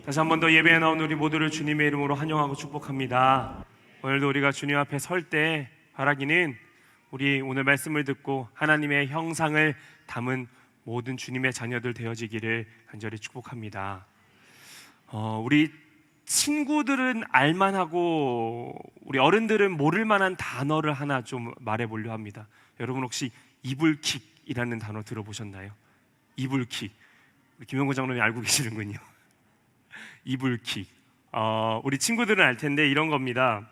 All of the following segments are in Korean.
다시 한 번 더 예배에 나온 우리 모두를 주님의 이름으로 환영하고 축복합니다. 오늘도 우리가 주님 앞에 설 때 바라기는 우리 오늘 말씀을 듣고 하나님의 형상을 담은 모든 주님의 자녀들 되어지기를 간절히 축복합니다. 우리 친구들은 알만하고 우리 어른들은 모를 만한 단어를 하나 좀 말해보려 합니다. 여러분 혹시 이불킥이라는 단어 들어보셨나요? 이불킥. 김영구 장로님 알고 계시는군요. 이불킥. 우리 친구들은 알 텐데 이런 겁니다.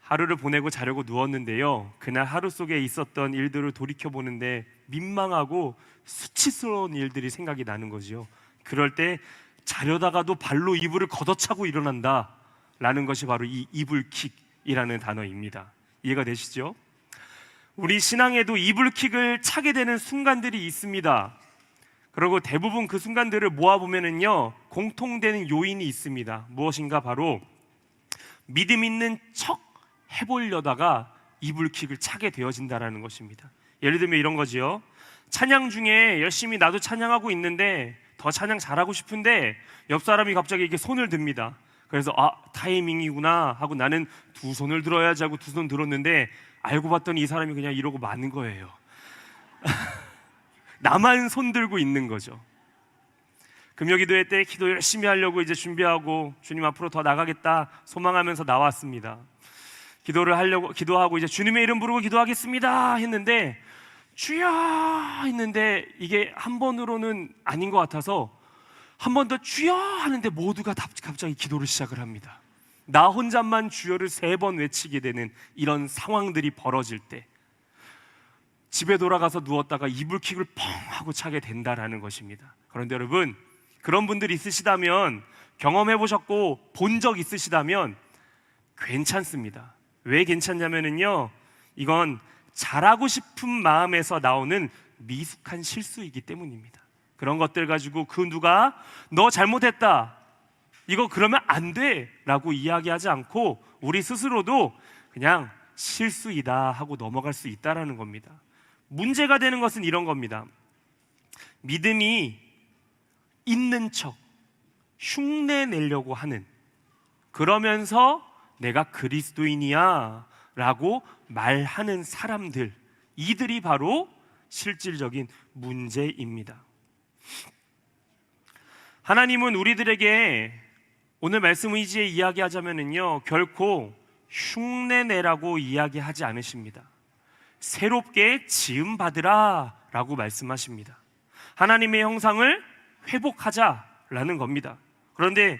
하루를 보내고 자려고 누웠는데요, 그날 하루 속에 있었던 일들을 돌이켜보는데 민망하고 수치스러운 일들이 생각이 나는 거죠. 그럴 때 자려다가도 발로 이불을 걷어차고 일어난다 라는 것이 바로 이 이불킥이라는 단어입니다. 이해가 되시죠? 우리 신앙에도 이불킥을 차게 되는 순간들이 있습니다. 그리고 대부분 그 순간들을 모아보면은요, 공통되는 요인이 있습니다. 무엇인가? 바로 믿음 있는 척 해보려다가 이불킥을 차게 되어진다는 것입니다. 예를 들면 이런 거지요. 찬양 중에 열심히 나도 찬양하고 있는데 더 찬양 잘하고 싶은데 옆 사람이 갑자기 이렇게 손을 듭니다. 그래서 타이밍이구나 하고 나는 두 손을 들어야지 하고 두 손 들었는데 알고 봤더니 이 사람이 그냥 이러고 마는 거예요. 나만 손 들고 있는 거죠. 금요기도회 때 기도 열심히 하려고 이제 준비하고 주님 앞으로 더 나가겠다 소망하면서 나왔습니다. 기도하고 이제 주님의 이름 부르고 기도하겠습니다 했는데 주여 했는데 이게 한 번으로는 아닌 것 같아서 한 번 더 주여 하는데 모두가 갑자기 기도를 시작을 합니다. 나 혼자만 주여를 3번 외치게 되는 이런 상황들이 벌어질 때 집에 돌아가서 누웠다가 이불킥을 펑 하고 차게 된다라는 것입니다. 그런데 여러분, 그런 분들이 있으시다면, 경험해 보셨고 본 적 있으시다면 괜찮습니다. 왜 괜찮냐면요, 이건 잘하고 싶은 마음에서 나오는 미숙한 실수이기 때문입니다. 그런 것들 가지고 그 누가 너 잘못했다, 이거 그러면 안 돼 라고 이야기하지 않고 우리 스스로도 그냥 실수이다 하고 넘어갈 수 있다는 겁니다. 문제가 되는 것은 이런 겁니다. 믿음이 있는 척 흉내 내려고 하는, 그러면서 내가 그리스도인이야 라고 말하는 사람들, 이들이 바로 실질적인 문제입니다. 하나님은 우리들에게 오늘 말씀 의지에 이야기하자면요, 결코 흉내내라고 이야기하지 않으십니다. 새롭게 지음 받으라 라고 말씀하십니다. 하나님의 형상을 회복하자라는 겁니다. 그런데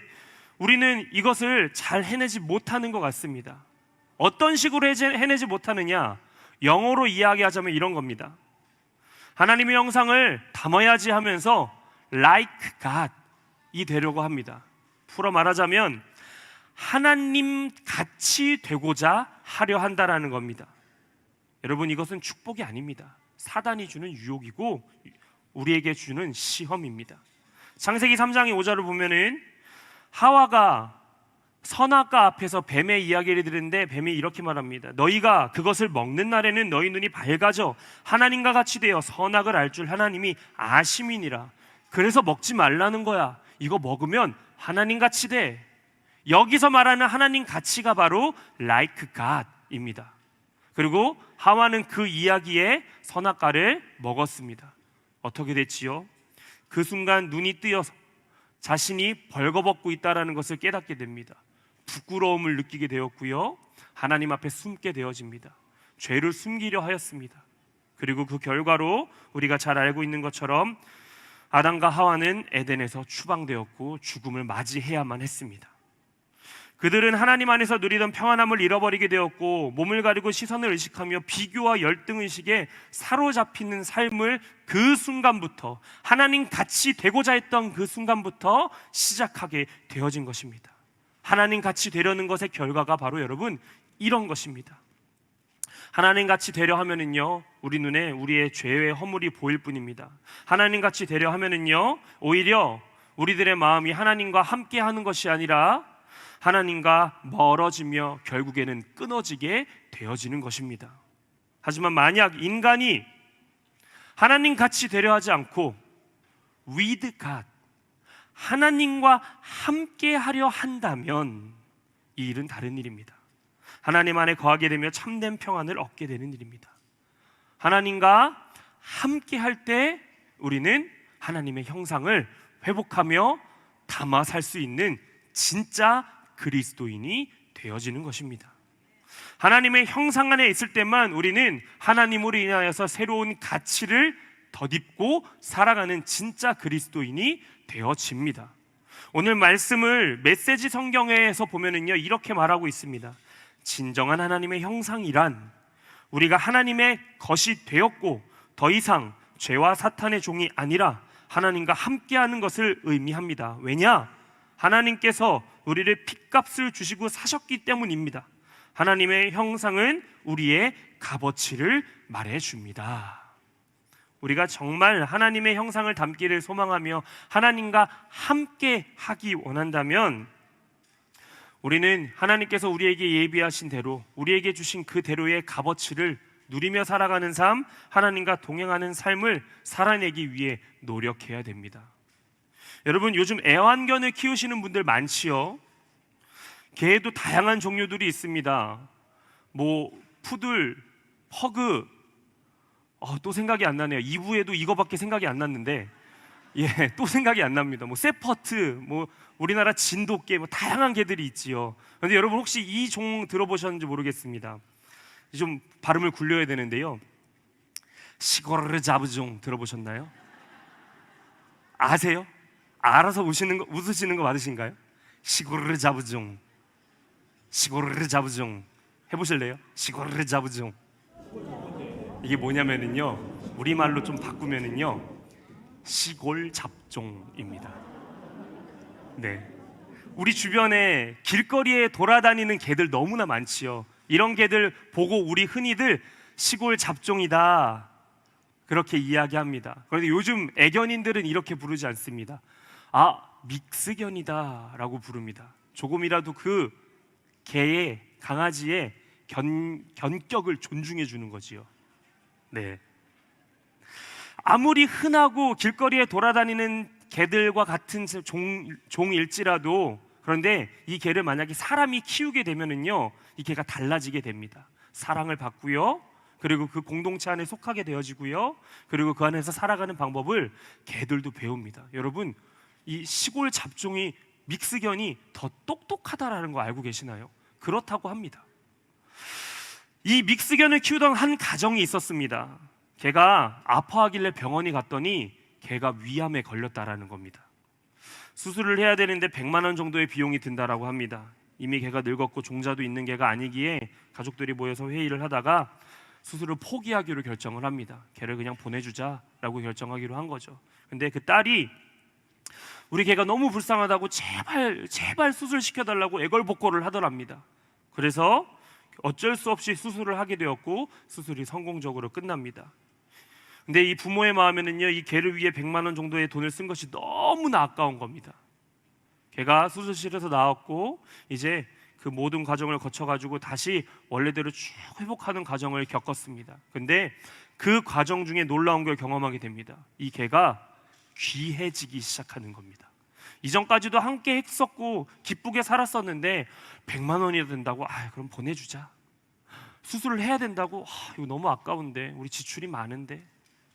우리는 이것을 잘 해내지 못하는 것 같습니다. 어떤 식으로 해내지 못하느냐? 영어로 이야기하자면 이런 겁니다. 하나님의 형상을 담아야지 하면서 like God이 되려고 합니다. 풀어 말하자면 하나님 같이 되고자 하려 한다라는 겁니다. 여러분, 이것은 축복이 아닙니다. 사단이 주는 유혹이고 우리에게 주는 시험입니다. 창세기 3장의 5절을 보면은 하와가 선악과 앞에서 뱀의 이야기를 들었는데 뱀이 이렇게 말합니다. 너희가 그것을 먹는 날에는 너희 눈이 밝아져 하나님과 같이 되어 선악을 알 줄 하나님이 아심이니라. 그래서 먹지 말라는 거야. 이거 먹으면 하나님 같이 돼. 여기서 말하는 하나님 가치가 바로 like God입니다. 그리고 하와는 그 이야기에 선악과를 먹었습니다. 어떻게 됐지요? 그 순간 눈이 뜨여서 자신이 벌거벗고 있다는 것을 깨닫게 됩니다. 부끄러움을 느끼게 되었고요, 하나님 앞에 숨게 되어집니다. 죄를 숨기려 하였습니다. 그리고 그 결과로 우리가 잘 알고 있는 것처럼 아담과 하와는 에덴에서 추방되었고 죽음을 맞이해야만 했습니다. 그들은 하나님 안에서 누리던 평안함을 잃어버리게 되었고 몸을 가리고 시선을 의식하며 비교와 열등의식에 사로잡히는 삶을 그 순간부터, 하나님 같이 되고자 했던 그 순간부터 시작하게 되어진 것입니다. 하나님 같이 되려는 것의 결과가 바로 여러분 이런 것입니다. 하나님 같이 되려 하면은요, 우리 눈에 우리의 죄의 허물이 보일 뿐입니다. 하나님 같이 되려 하면은요, 오히려 우리들의 마음이 하나님과 함께 하는 것이 아니라 하나님과 멀어지며 결국에는 끊어지게 되어지는 것입니다. 하지만 만약 인간이 하나님 같이 되려 하지 않고 with God, 하나님과 함께 하려 한다면 이 일은 다른 일입니다. 하나님 안에 거하게 되며 참된 평안을 얻게 되는 일입니다. 하나님과 함께 할 때 우리는 하나님의 형상을 회복하며 담아 살 수 있는 진짜 그리스도인이 되어지는 것입니다. 하나님의 형상 안에 있을 때만 우리는 하나님으로 인하여서 새로운 가치를 덧입고 살아가는 진짜 그리스도인이 되어집니다. 오늘 말씀을 메시지 성경에서 보면은요, 이렇게 말하고 있습니다. 진정한 하나님의 형상이란 우리가 하나님의 것이 되었고 더 이상 죄와 사탄의 종이 아니라 하나님과 함께하는 것을 의미합니다. 왜냐? 하나님께서 우리를 핏값을 주시고 사셨기 때문입니다. 하나님의 형상은 우리의 값어치를 말해줍니다. 우리가 정말 하나님의 형상을 담기를 소망하며 하나님과 함께 하기 원한다면 우리는 하나님께서 우리에게 예비하신 대로, 우리에게 주신 그대로의 값어치를 누리며 살아가는 삶, 하나님과 동행하는 삶을 살아내기 위해 노력해야 됩니다. 여러분, 요즘 애완견을 키우시는 분들 많지요. 개도 다양한 종류들이 있습니다. 뭐 푸들, 퍼그, 또 생각이 안 나네요. 2부에도 이거밖에 생각이 안 났는데, 또 생각이 안 납니다. 뭐 세퍼트, 뭐 우리나라 진돗개, 뭐 다양한 개들이 있지요. 그런데 여러분 혹시 이 종 들어보셨는지 모르겠습니다. 좀 발음을 굴려야 되는데요. 시고르 자부종 들어보셨나요? 아세요? 알아서 웃으시는 거 맞으신가요? 시고르 자부종, 시고르 자부종 해보실래요? 시고르 자부종. 이게 뭐냐면은요, 우리말로 좀 바꾸면은요, 시골 잡종입니다. 네, 우리 주변에 길거리에 돌아다니는 개들 너무나 많지요. 이런 개들 보고 우리 흔히들 시골 잡종이다 그렇게 이야기합니다. 그런데 요즘 애견인들은 이렇게 부르지 않습니다. 믹스견이다 라고 부릅니다. 조금이라도 그 개의, 강아지의 견격을 존중해 주는 거지요. 네, 아무리 흔하고 길거리에 돌아다니는 개들과 같은 종일지라도, 그런데 이 개를 만약에 사람이 키우게 되면은요, 이 개가 달라지게 됩니다. 사랑을 받고요, 그리고 그 공동체 안에 속하게 되어지고요, 그리고 그 안에서 살아가는 방법을 개들도 배웁니다. 여러분, 이 시골 잡종이, 믹스견이 더 똑똑하다라는 거 알고 계시나요? 그렇다고 합니다. 이 믹스견을 키우던 한 가정이 있었습니다. 걔가 아파하길래 병원에 갔더니 걔가 위암에 걸렸다라는 겁니다. 수술을 해야 되는데 100만 원 정도의 비용이 든다라고 합니다. 이미 걔가 늙었고 종자도 있는 걔가 아니기에 가족들이 모여서 회의를 하다가 수술을 포기하기로 결정을 합니다. 걔를 그냥 보내주자라고 결정하기로 한 거죠. 근데 그 딸이 우리 걔가 너무 불쌍하다고 제발 수술시켜달라고 애걸복걸을 하더랍니다. 그래서 어쩔 수 없이 수술을 하게 되었고 수술이 성공적으로 끝납니다. 근데 이 부모의 마음에는요, 이 개를 위해 100만 원 정도의 돈을 쓴 것이 너무나 아까운 겁니다. 걔가 수술실에서 나왔고 이제 그 모든 과정을 거쳐가지고 다시 원래대로 쭉 회복하는 과정을 겪었습니다. 근데 그 과정 중에 놀라운 걸 경험하게 됩니다. 이 개가 귀해지기 시작하는 겁니다. 이전까지도 함께 했었고 기쁘게 살았었는데 100만 원이나 된다고, 그럼 보내주자. 수술을 해야 된다고, 이거 너무 아까운데, 우리 지출이 많은데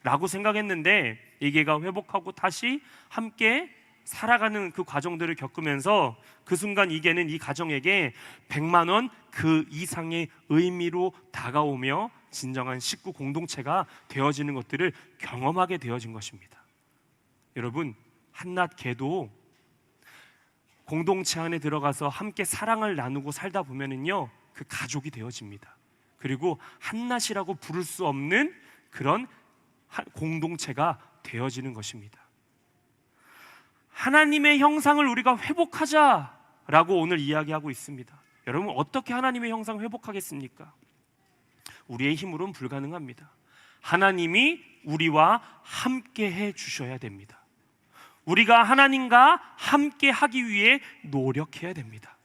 라고 생각했는데, 이 개가 회복하고 다시 함께 살아가는 그 과정들을 겪으면서 그 순간 이 개는 이 가정에게 100만 원 그 이상의 의미로 다가오며 진정한 식구 공동체가 되어지는 것들을 경험하게 되어진 것입니다. 여러분, 한낱 개도 공동체 안에 들어가서 함께 사랑을 나누고 살다 보면은요, 그 가족이 되어집니다. 그리고 한낱이라고 부를 수 없는 그런 공동체가 되어지는 것입니다. 하나님의 형상을 우리가 회복하자라고 오늘 이야기하고 있습니다. 여러분, 어떻게 하나님의 형상을 회복하겠습니까? 우리의 힘으로는 불가능합니다. 하나님이 우리와 함께 해 주셔야 됩니다. 우리가 하나님과 함께 하기 위해 노력해야 됩니다.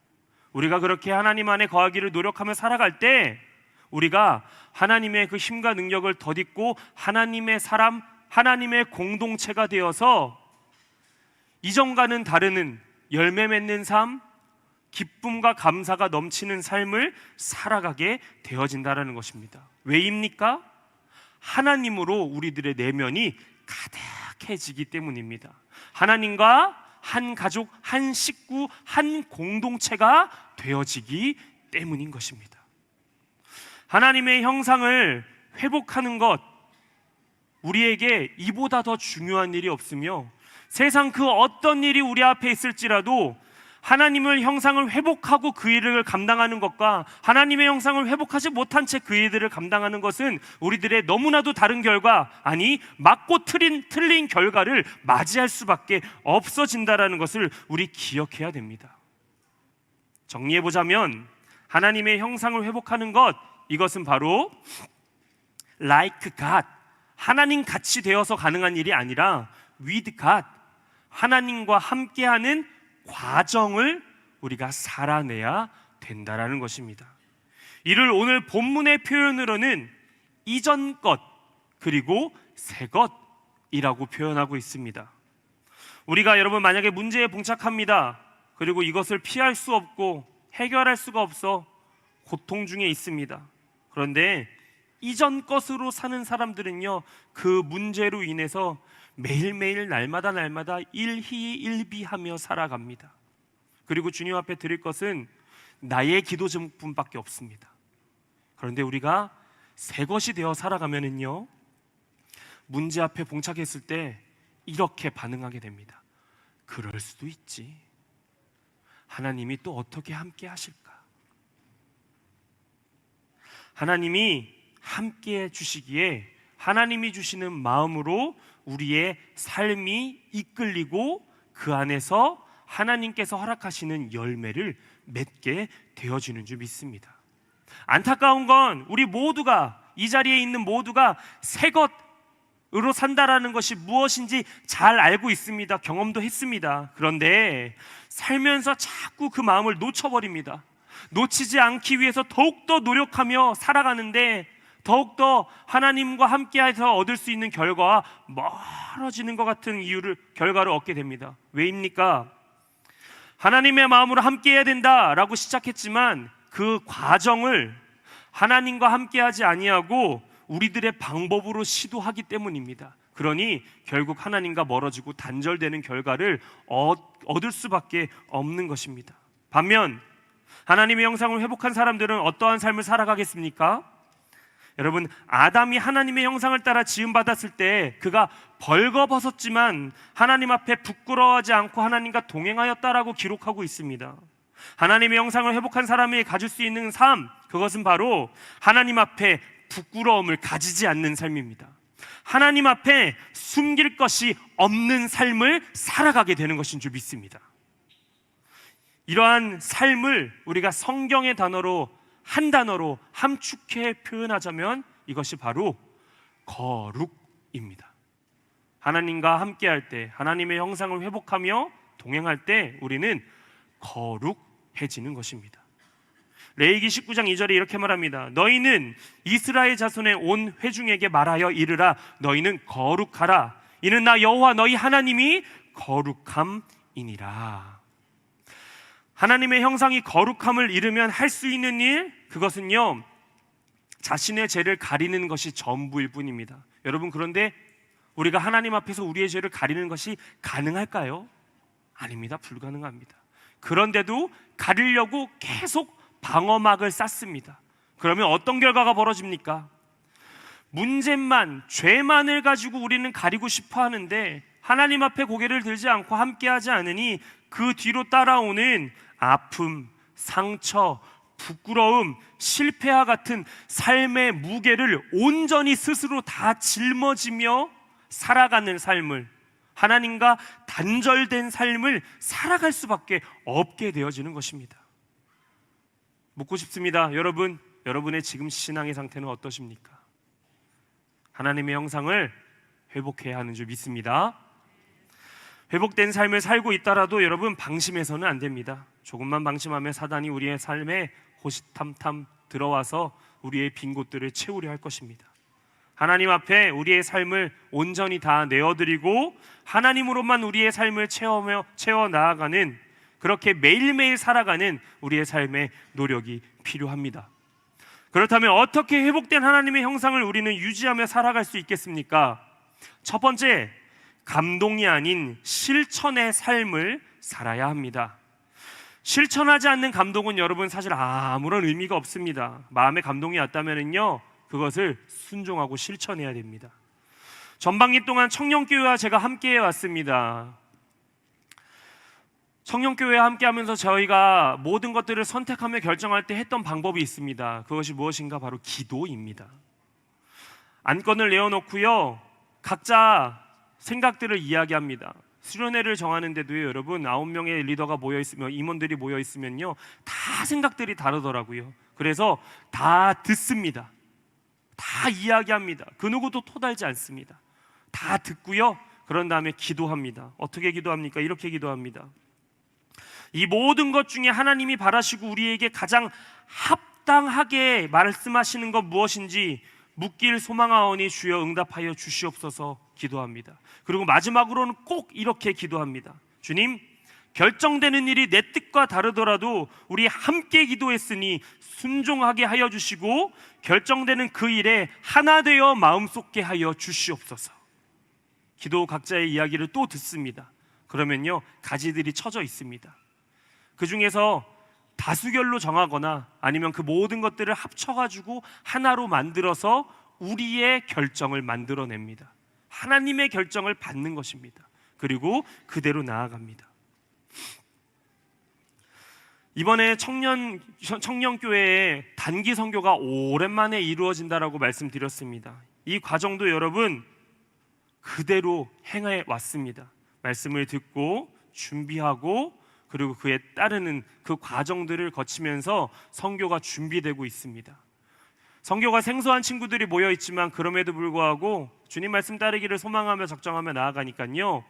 우리가 그렇게 하나님 안에 거하기를 노력하며 살아갈 때 우리가 하나님의 그 힘과 능력을 덧입고 하나님의 사람, 하나님의 공동체가 되어서 이전과는 다른 열매 맺는 삶, 기쁨과 감사가 넘치는 삶을 살아가게 되어진다는 것입니다. 왜입니까? 하나님으로 우리들의 내면이 가득해지기 때문입니다. 하나님과 한 가족, 한 식구, 한 공동체가 되어지기 때문인 것입니다. 하나님의 형상을 회복하는 것, 우리에게 이보다 더 중요한 일이 없으며 세상 그 어떤 일이 우리 앞에 있을지라도 하나님의 형상을 회복하고 그 일을 감당하는 것과 하나님의 형상을 회복하지 못한 채 그 일들을 감당하는 것은 우리들의 너무나도 다른 결과, 아니 맞고 틀린 결과를 맞이할 수밖에 없어진다라는 것을 우리 기억해야 됩니다. 정리해보자면 하나님의 형상을 회복하는 것, 이것은 바로 like God, 하나님 같이 되어서 가능한 일이 아니라 with God, 하나님과 함께하는 과정을 우리가 살아내야 된다라는 것입니다. 이를 오늘 본문의 표현으로는 이전 것 그리고 새 것이라고 표현하고 있습니다. 우리가 여러분 만약에 문제에 봉착합니다. 그리고 이것을 피할 수 없고 해결할 수가 없어 고통 중에 있습니다. 그런데 이전 것으로 사는 사람들은요, 그 문제로 인해서 매일매일 날마다 일희일비하며 살아갑니다. 그리고 주님 앞에 드릴 것은 나의 기도 제목뿐밖에 없습니다. 그런데 우리가 새 것이 되어 살아가면은요, 문제 앞에 봉착했을 때 이렇게 반응하게 됩니다. 그럴 수도 있지. 하나님이 또 어떻게 함께 하실까? 하나님이 함께 주시기에 하나님이 주시는 마음으로 우리의 삶이 이끌리고 그 안에서 하나님께서 허락하시는 열매를 맺게 되어지는 줄 믿습니다. 안타까운 건 우리 모두가, 이 자리에 있는 모두가 새 것으로 산다라는 것이 무엇인지 잘 알고 있습니다. 경험도 했습니다. 그런데 살면서 자꾸 그 마음을 놓쳐버립니다. 놓치지 않기 위해서 더욱더 노력하며 살아가는데 더욱더 하나님과 함께해서 얻을 수 있는 결과와 멀어지는 것 같은 결과를 얻게 됩니다. 왜입니까? 하나님의 마음으로 함께해야 된다라고 시작했지만 그 과정을 하나님과 함께하지 아니하고 우리들의 방법으로 시도하기 때문입니다. 그러니 결국 하나님과 멀어지고 단절되는 결과를 얻을 수밖에 없는 것입니다. 반면 하나님의 형상을 회복한 사람들은 어떠한 삶을 살아가겠습니까? 여러분, 아담이 하나님의 형상을 따라 지음받았을 때 그가 벌거벗었지만 하나님 앞에 부끄러워하지 않고 하나님과 동행하였다라고 기록하고 있습니다. 하나님의 형상을 회복한 사람이 가질 수 있는 삶, 그것은 바로 하나님 앞에 부끄러움을 가지지 않는 삶입니다. 하나님 앞에 숨길 것이 없는 삶을 살아가게 되는 것인 줄 믿습니다. 이러한 삶을 우리가 성경의 단어로 한 단어로 함축해 표현하자면 이것이 바로 거룩입니다. 하나님과 함께할 때, 하나님의 형상을 회복하며 동행할 때 우리는 거룩해지는 것입니다. 레위기 19장 2절에 이렇게 말합니다. 너희는 이스라엘 자손의 온 회중에게 말하여 이르라. 너희는 거룩하라. 이는 나 여호와 너희 하나님이 거룩함이니라. 하나님의 형상이 거룩함을 이루면 할 수 있는 일, 그것은요, 자신의 죄를 가리는 것이 전부일 뿐입니다. 여러분, 그런데 우리가 하나님 앞에서 우리의 죄를 가리는 것이 가능할까요? 아닙니다. 불가능합니다. 그런데도 가리려고 계속 방어막을 쌓습니다. 그러면 어떤 결과가 벌어집니까? 문제만, 죄만을 가지고 우리는 가리고 싶어 하는데 하나님 앞에 고개를 들지 않고 함께하지 않으니 그 뒤로 따라오는 아픔, 상처, 부끄러움, 실패와 같은 삶의 무게를 온전히 스스로 다 짊어지며 살아가는 삶을, 하나님과 단절된 삶을 살아갈 수밖에 없게 되어지는 것입니다. 묻고 싶습니다. 여러분의 지금 신앙의 상태는 어떠십니까? 하나님의 형상을 회복해야 하는 줄 믿습니다. 회복된 삶을 살고 있더라도 여러분, 방심해서는 안 됩니다. 조금만 방심하면 사단이 우리의 삶에 호시탐탐 들어와서 우리의 빈 곳들을 채우려 할 것입니다. 하나님 앞에 우리의 삶을 온전히 다 내어드리고 하나님으로만 우리의 삶을 채워 나아가는, 그렇게 매일매일 살아가는 우리의 삶의 노력이 필요합니다. 그렇다면 어떻게 회복된 하나님의 형상을 우리는 유지하며 살아갈 수 있겠습니까? 첫 번째, 감동이 아닌 실천의 삶을 살아야 합니다. 실천하지 않는 감동은 여러분 사실 아무런 의미가 없습니다. 마음에 감동이 왔다면요, 그것을 순종하고 실천해야 됩니다. 전반기 동안 청년교회와 제가 함께 왔습니다. 청년교회와 함께하면서 저희가 모든 것들을 선택하며 결정할 때 했던 방법이 있습니다. 그것이 무엇인가? 바로 기도입니다. 안건을 내어놓고요, 각자 생각들을 이야기합니다. 수련회를 정하는데도요, 여러분 9명의 리더가 모여있으면, 임원들이 모여있으면요, 다 생각들이 다르더라고요. 그래서 다 듣습니다. 다 이야기합니다. 그 누구도 토달지 않습니다. 다 듣고요, 그런 다음에 기도합니다. 어떻게 기도합니까? 이렇게 기도합니다. 이 모든 것 중에 하나님이 바라시고 우리에게 가장 합당하게 말씀하시는 것 무엇인지 묻길 소망하오니 주여 응답하여 주시옵소서 기도합니다. 그리고 마지막으로는 꼭 이렇게 기도합니다. 주님, 결정되는 일이 내 뜻과 다르더라도 우리 함께 기도했으니 순종하게 하여 주시고 결정되는 그 일에 하나 되어 마음속게 하여 주시옵소서. 기도 각자의 이야기를 또 듣습니다. 그러면요, 가지들이 쳐져 있습니다. 그 중에서 다수결로 정하거나 아니면 그 모든 것들을 합쳐가지고 하나로 만들어서 우리의 결정을 만들어냅니다. 하나님의 결정을 받는 것입니다. 그리고 그대로 나아갑니다. 이번에 청년교회에 단기 선교가 오랜만에 이루어진다라고 말씀드렸습니다. 이 과정도 여러분 그대로 행해 왔습니다. 말씀을 듣고 준비하고 그리고 그에 따르는 그 과정들을 거치면서 선교가 준비되고 있습니다. 선교가 생소한 친구들이 모여있지만 그럼에도 불구하고 주님 말씀 따르기를 소망하며 적정하며 나아가니까요,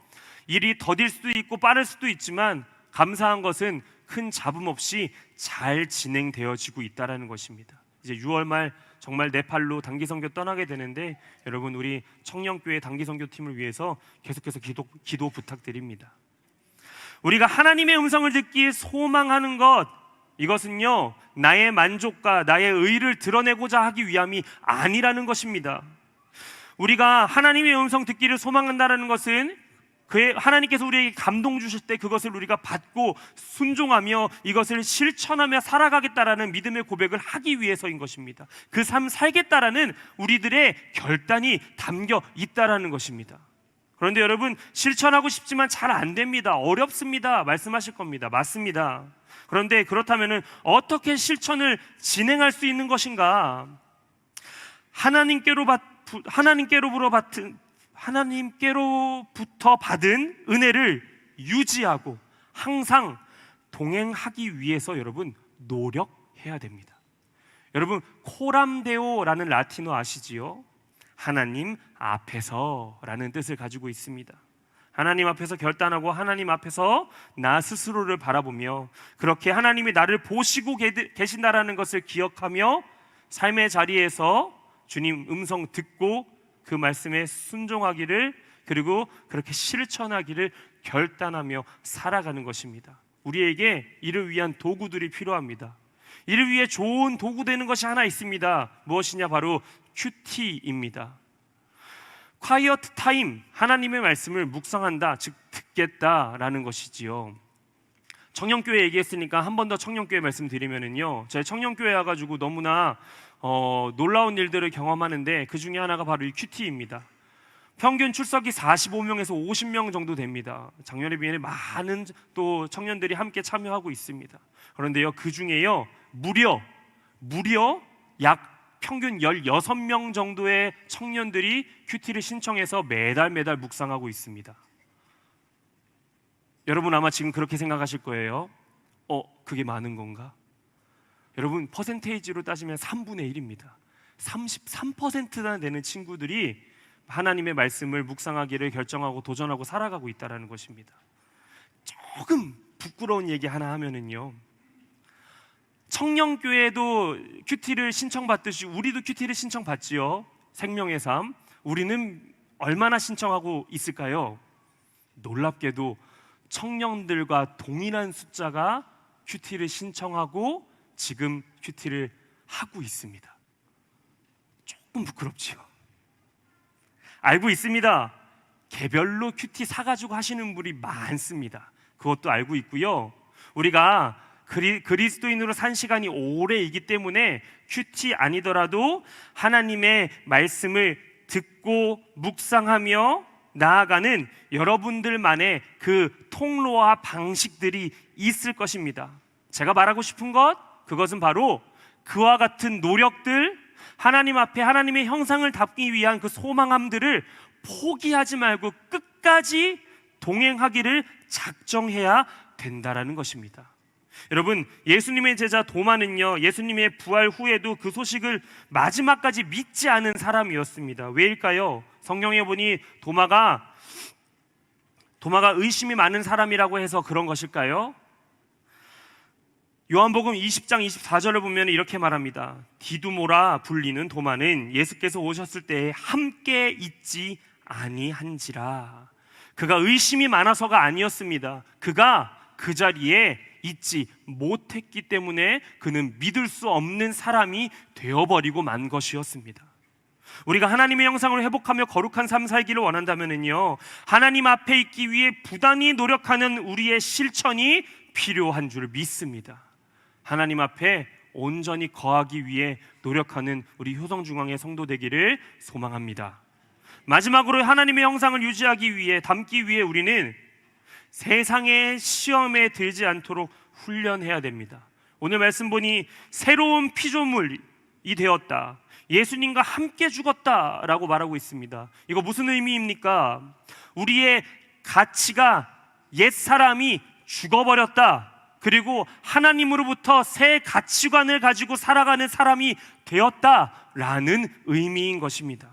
일이 더딜 수도 있고 빠를 수도 있지만 감사한 것은 큰 잡음 없이 잘 진행되어지고 있다는 것입니다. 이제 6월 말 정말 네팔로 단기 선교 떠나게 되는데 여러분, 우리 청년교회 단기 선교팀을 위해서 계속해서 기도 부탁드립니다. 우리가 하나님의 음성을 듣기 소망하는 것, 이것은요 나의 만족과 나의 의를 드러내고자 하기 위함이 아니라는 것입니다. 우리가 하나님의 음성 듣기를 소망한다는 것은 하나님께서 우리에게 감동 주실 때 그것을 우리가 받고 순종하며 이것을 실천하며 살아가겠다라는 믿음의 고백을 하기 위해서인 것입니다. 그 삶 살겠다라는 우리들의 결단이 담겨 있다라는 것입니다. 그런데 여러분, 실천하고 싶지만 잘 안 됩니다. 어렵습니다. 말씀하실 겁니다. 맞습니다. 그런데 그렇다면 어떻게 실천을 진행할 수 있는 것인가? 하나님께로부터 받은 은혜를 유지하고 항상 동행하기 위해서 여러분 노력해야 됩니다. 여러분, 코람데오라는 라틴어 아시지요? 하나님 앞에서라는 뜻을 가지고 있습니다. 하나님 앞에서 결단하고 하나님 앞에서 나 스스로를 바라보며 그렇게 하나님이 나를 보시고 계신다라는 것을 기억하며 삶의 자리에서 주님 음성 듣고 그 말씀에 순종하기를, 그리고 그렇게 실천하기를 결단하며 살아가는 것입니다. 우리에게 이를 위한 도구들이 필요합니다. 이를 위해 좋은 도구 되는 것이 하나 있습니다. 무엇이냐? 바로 큐티입니다. quiet time, 하나님의 말씀을 묵상한다, 즉 듣겠다라는 것이지요. 청년교회 얘기했으니까 한 번 더 청년교회 말씀드리면은요, 저희 청년교회 와가지고 너무나 놀라운 일들을 경험하는데 그 중에 하나가 바로 이 큐티입니다. 평균 출석이 45명에서 50명 정도 됩니다. 작년에 비해 많은 또 청년들이 함께 참여하고 있습니다. 그런데요, 그 중에요 무려 약 평균 16명 정도의 청년들이 큐티를 신청해서 매달 묵상하고 있습니다. 여러분 아마 지금 그렇게 생각하실 거예요. 그게 많은 건가? 여러분, 퍼센테이지로 따지면 3분의 1입니다. 33%나 되는 친구들이 하나님의 말씀을 묵상하기를 결정하고 도전하고 살아가고 있다는 것입니다. 조금 부끄러운 얘기 하나 하면은요, 청년교회도 큐티를 신청받듯이 우리도 큐티를 신청받지요. 생명의 삶, 우리는 얼마나 신청하고 있을까요? 놀랍게도 청년들과 동일한 숫자가 큐티를 신청하고 지금 큐티를 하고 있습니다. 조금 부끄럽지요. 알고 있습니다. 개별로 큐티 사가지고 하시는 분이 많습니다. 그것도 알고 있고요. 우리가 그리스도인으로 산 시간이 오래이기 때문에 큐티 아니더라도 하나님의 말씀을 듣고 묵상하며 나아가는 여러분들만의 그 통로와 방식들이 있을 것입니다. 제가 말하고 싶은 그것은 바로 그와 같은 노력들, 하나님 앞에 하나님의 형상을 담기 위한 그 소망함들을 포기하지 말고 끝까지 동행하기를 작정해야 된다라는 것입니다. 여러분, 예수님의 제자 도마는요, 예수님의 부활 후에도 그 소식을 마지막까지 믿지 않은 사람이었습니다. 왜일까요? 성경에 보니 도마가 의심이 많은 사람이라고 해서 그런 것일까요? 요한복음 20장 24절을 보면 이렇게 말합니다. 디두모라 불리는 도마는 예수께서 오셨을 때 함께 있지 아니한지라. 그가 의심이 많아서가 아니었습니다. 그가 그 자리에 있지 못했기 때문에 그는 믿을 수 없는 사람이 되어버리고 만 것이었습니다. 우리가 하나님의 형상을 회복하며 거룩한 삶 살기를 원한다면요, 하나님 앞에 있기 위해 부단히 노력하는 우리의 실천이 필요한 줄 믿습니다. 하나님 앞에 온전히 거하기 위해 노력하는 우리 효성중앙의 성도 되기를 소망합니다. 마지막으로 하나님의 형상을 유지하기 위해, 담기 위해 우리는 세상의 시험에 들지 않도록 훈련해야 됩니다. 오늘 말씀 보니 새로운 피조물이 되었다, 예수님과 함께 죽었다라고 말하고 있습니다. 이거 무슨 의미입니까? 우리의 가치가, 옛사람이 죽어버렸다, 그리고 하나님으로부터 새 가치관을 가지고 살아가는 사람이 되었다라는 의미인 것입니다.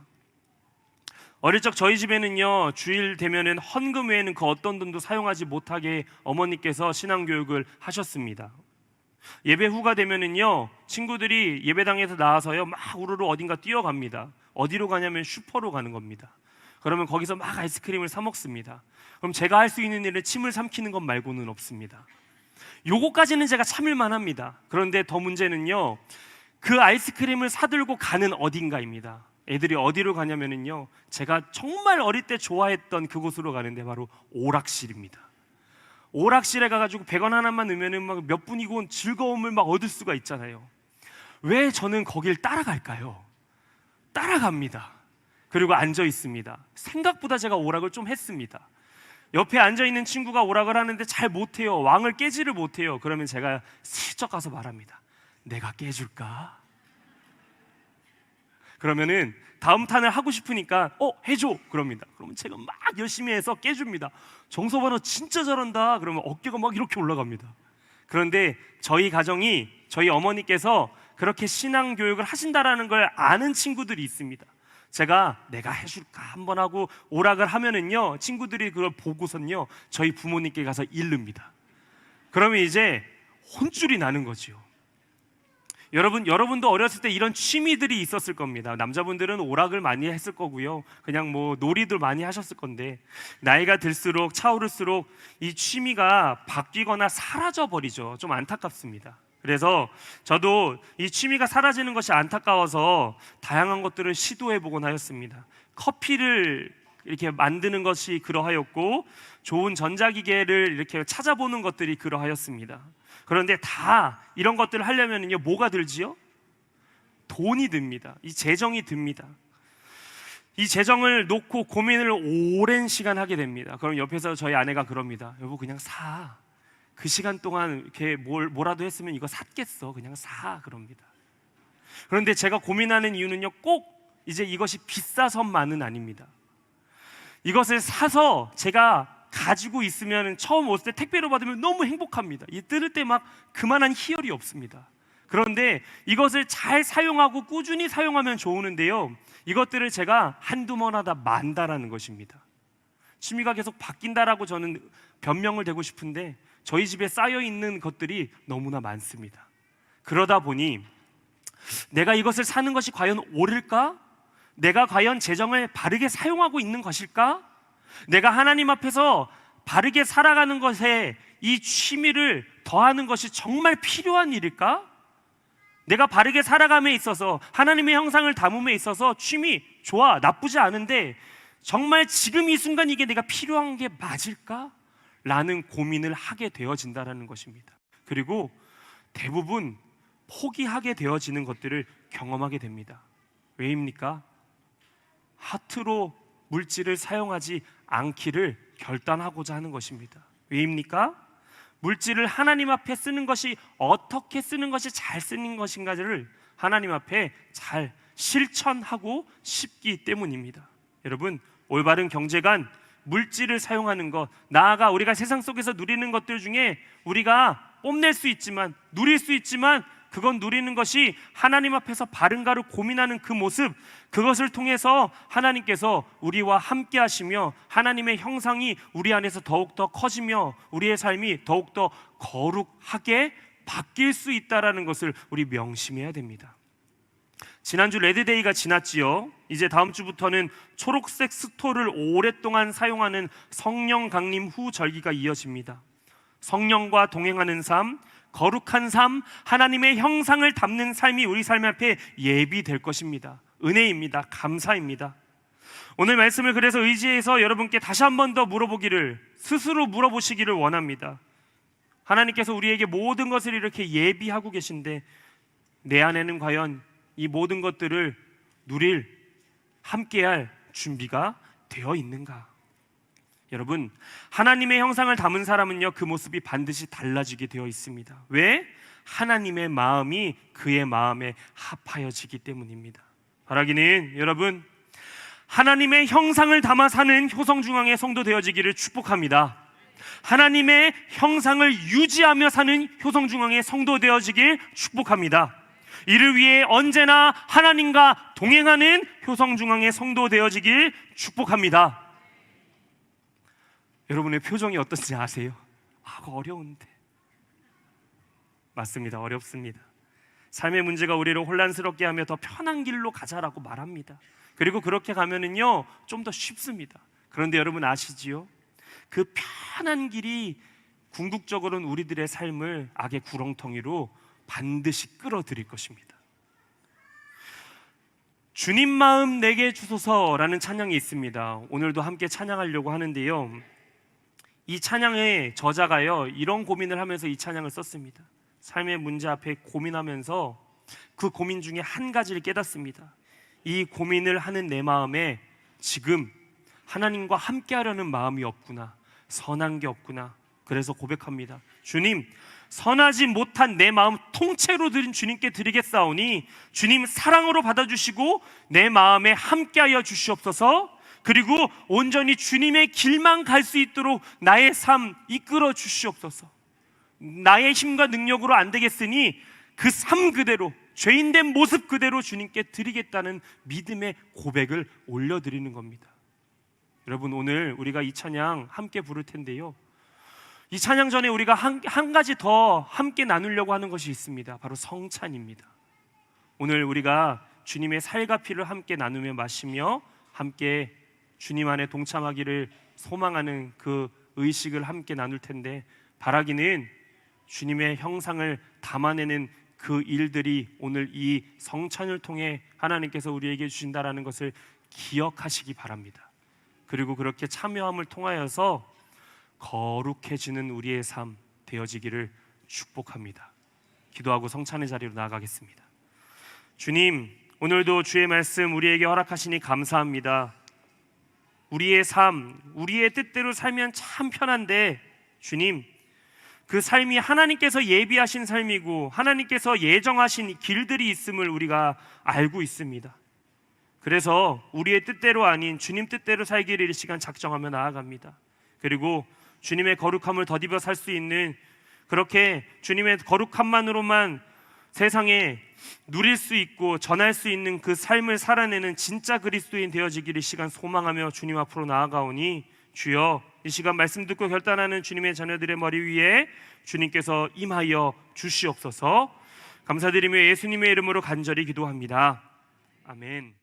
어릴 적 저희 집에는요, 주일 되면은 헌금 외에는 그 어떤 돈도 사용하지 못하게 어머니께서 신앙교육을 하셨습니다. 예배 후가 되면은요, 친구들이 예배당에서 나와서요 막 우르르 어딘가 뛰어갑니다. 어디로 가냐면 슈퍼로 가는 겁니다. 그러면 거기서 막 아이스크림을 사 먹습니다. 그럼 제가 할 수 있는 일은 침을 삼키는 것 말고는 없습니다. 요거까지는 제가 참을만 합니다. 그런데 더 문제는요, 그 아이스크림을 사들고 가는 어딘가입니다. 애들이 어디로 가냐면요, 제가 정말 어릴 때 좋아했던 그곳으로 가는데 바로 오락실입니다. 오락실에 가가지고 100원 하나만 넣으면은 막 몇 분이고 즐거움을 막 얻을 수가 있잖아요. 왜 저는 거길 따라갈까요? 따라갑니다. 그리고 앉아 있습니다. 생각보다 제가 오락을 좀 했습니다. 옆에 앉아 있는 친구가 오락을 하는데 잘 못해요. 왕을 깨지를 못해요. 그러면 제가 슬쩍 가서 말합니다. 내가 깨줄까? 그러면은 다음 탄을 하고 싶으니까 해줘 그럽니다. 그러면 제가 막 열심히 해서 깨줍니다. 정서봐 너 진짜 잘한다. 그러면 어깨가 막 이렇게 올라갑니다. 그런데 저희 가정이, 저희 어머니께서 그렇게 신앙 교육을 하신다라는 걸 아는 친구들이 있습니다. 제가 내가 해줄까 한번 하고 오락을 하면은요, 친구들이 그걸 보고선요 저희 부모님께 가서 일릅니다. 그러면 이제 혼쭐이 나는 거지요. 여러분도 어렸을 때 이런 취미들이 있었을 겁니다. 남자분들은 오락을 많이 했을 거고요, 그냥 뭐 놀이들 많이 하셨을 건데, 나이가 들수록 차오를수록 이 취미가 바뀌거나 사라져 버리죠. 좀 안타깝습니다. 그래서 저도 이 취미가 사라지는 것이 안타까워서 다양한 것들을 시도해 보곤 하였습니다. 커피를 이렇게 만드는 것이 그러하였고, 좋은 전자기계를 이렇게 찾아보는 것들이 그러하였습니다. 그런데 다 이런 것들을 하려면요 뭐가 들지요? 돈이 듭니다. 이 재정이 듭니다. 이 재정을 놓고 고민을 오랜 시간 하게 됩니다. 그럼 옆에서 저희 아내가 그럽니다. 여보 그냥 사. 그 시간 동안 이렇게 뭐라도 했으면 이거 샀겠어. 그냥 사. 그럽니다. 그런데 제가 고민하는 이유는요, 꼭 이제 이것이 비싸서만은 아닙니다. 이것을 사서 제가 가지고 있으면 처음 왔을 때 택배로 받으면 너무 행복합니다. 이 뜯을 때 막 그만한 희열이 없습니다. 그런데 이것을 잘 사용하고 꾸준히 사용하면 좋으는데요, 이것들을 제가 한두 번 하다 만다라는 것입니다. 취미가 계속 바뀐다라고 저는 변명을 대고 싶은데 저희 집에 쌓여있는 것들이 너무나 많습니다. 그러다 보니 내가 이것을 사는 것이 과연 옳을까? 내가 과연 재정을 바르게 사용하고 있는 것일까? 내가 하나님 앞에서 바르게 살아가는 것에 이 취미를 더하는 것이 정말 필요한 일일까? 내가 바르게 살아감에 있어서, 하나님의 형상을 담음에 있어서 취미 좋아, 나쁘지 않은데 정말 지금 이 순간 이게 내가 필요한 게 맞을까? 라는 고민을 하게 되어진다는 것입니다. 그리고 대부분 포기하게 되어지는 것들을 경험하게 됩니다. 왜입니까? 하트로 물질을 사용하지 않기를 결단하고자 하는 것입니다. 왜입니까? 물질을 하나님 앞에 쓰는 것이, 어떻게 쓰는 것이 잘 쓰는 것인가를 하나님 앞에 잘 실천하고 싶기 때문입니다. 여러분, 올바른 경제관, 물질을 사용하는 것, 나아가 우리가 세상 속에서 누리는 것들 중에 우리가 뽐낼 수 있지만, 누릴 수 있지만, 그건 누리는 것이 하나님 앞에서 바른가를 고민하는 그 모습, 그것을 통해서 하나님께서 우리와 함께 하시며 하나님의 형상이 우리 안에서 더욱더 커지며 우리의 삶이 더욱더 거룩하게 바뀔 수 있다는 것을 우리 명심해야 됩니다. 지난주 레드데이가 지났지요. 이제 다음 주부터는 초록색 스토를 오랫동안 사용하는 성령 강림 후 절기가 이어집니다. 성령과 동행하는 삶, 거룩한 삶, 하나님의 형상을 담는 삶이 우리 삶 앞에 예비될 것입니다. 은혜입니다. 감사입니다. 오늘 말씀을 그래서 의지해서 여러분께 다시 한 번 더 스스로 물어보시기를 원합니다. 하나님께서 우리에게 모든 것을 이렇게 예비하고 계신데 내 안에는 과연 이 모든 것들을 누릴, 함께할 준비가 되어 있는가? 여러분, 하나님의 형상을 담은 사람은요, 그 모습이 반드시 달라지게 되어 있습니다. 왜? 하나님의 마음이 그의 마음에 합하여지기 때문입니다. 바라기는 여러분, 하나님의 형상을 담아 사는 효성중앙의 성도 되어지기를 축복합니다. 하나님의 형상을 유지하며 사는 효성중앙의 성도 되어지길 축복합니다. 이를 위해 언제나 하나님과 동행하는 효성중앙의 성도 되어지길 축복합니다. 여러분의 표정이 어떤지 아세요? 그거 어려운데. 맞습니다. 어렵습니다. 삶의 문제가 우리를 혼란스럽게 하며 더 편한 길로 가자라고 말합니다. 그리고 그렇게 가면은요, 좀 더 쉽습니다. 그런데 여러분 아시지요? 그 편한 길이 궁극적으로는 우리들의 삶을 악의 구렁텅이로 반드시 끌어들일 것입니다. 주님 마음 내게 주소서라는 찬양이 있습니다. 오늘도 함께 찬양하려고 하는데요, 이 찬양의 저자가요, 이런 고민을 하면서 이 찬양을 썼습니다. 삶의 문제 앞에 고민하면서 그 고민 중에 한 가지를 깨닫습니다. 이 고민을 하는 내 마음에 지금 하나님과 함께 하려는 마음이 없구나, 선한 게 없구나. 그래서 고백합니다. 주님, 선하지 못한 내 마음 통째로 주님께 드리겠사오니 주님 사랑으로 받아주시고 내 마음에 함께하여 주시옵소서. 그리고 온전히 주님의 길만 갈 수 있도록 나의 삶 이끌어 주시옵소서. 나의 힘과 능력으로 안 되겠으니 그 삶 그대로, 죄인된 모습 그대로 주님께 드리겠다는 믿음의 고백을 올려드리는 겁니다. 여러분, 오늘 우리가 이 찬양 함께 부를 텐데요, 이 찬양 전에 우리가 한 가지 더 함께 나누려고 하는 것이 있습니다. 바로 성찬입니다. 오늘 우리가 주님의 살과 피를 함께 나누며 마시며 함께 주님 안에 동참하기를 소망하는 그 의식을 함께 나눌 텐데, 바라기는 주님의 형상을 담아내는 그 일들이 오늘 이 성찬을 통해 하나님께서 우리에게 주신다라는 것을 기억하시기 바랍니다. 그리고 그렇게 참여함을 통하여서 거룩해지는 우리의 삶 되어지기를 축복합니다. 기도하고 성찬의 자리로 나아가겠습니다. 주님, 오늘도 주의 말씀 우리에게 허락하시니 감사합니다. 우리의 삶, 우리의 뜻대로 살면 참 편한데 주님, 그 삶이 하나님께서 예비하신 삶이고 하나님께서 예정하신 길들이 있음을 우리가 알고 있습니다. 그래서 우리의 뜻대로 아닌 주님 뜻대로 살기를 이 시간 작정하며 나아갑니다. 그리고 주님의 거룩함을 덧입어 살 수 있는, 그렇게 주님의 거룩함만으로만 세상에 누릴 수 있고 전할 수 있는 그 삶을 살아내는 진짜 그리스도인 되어지기를 시간 소망하며 주님 앞으로 나아가오니 주여, 이 시간 말씀 듣고 결단하는 주님의 자녀들의 머리 위에 주님께서 임하여 주시옵소서. 감사드리며 예수님의 이름으로 간절히 기도합니다. 아멘.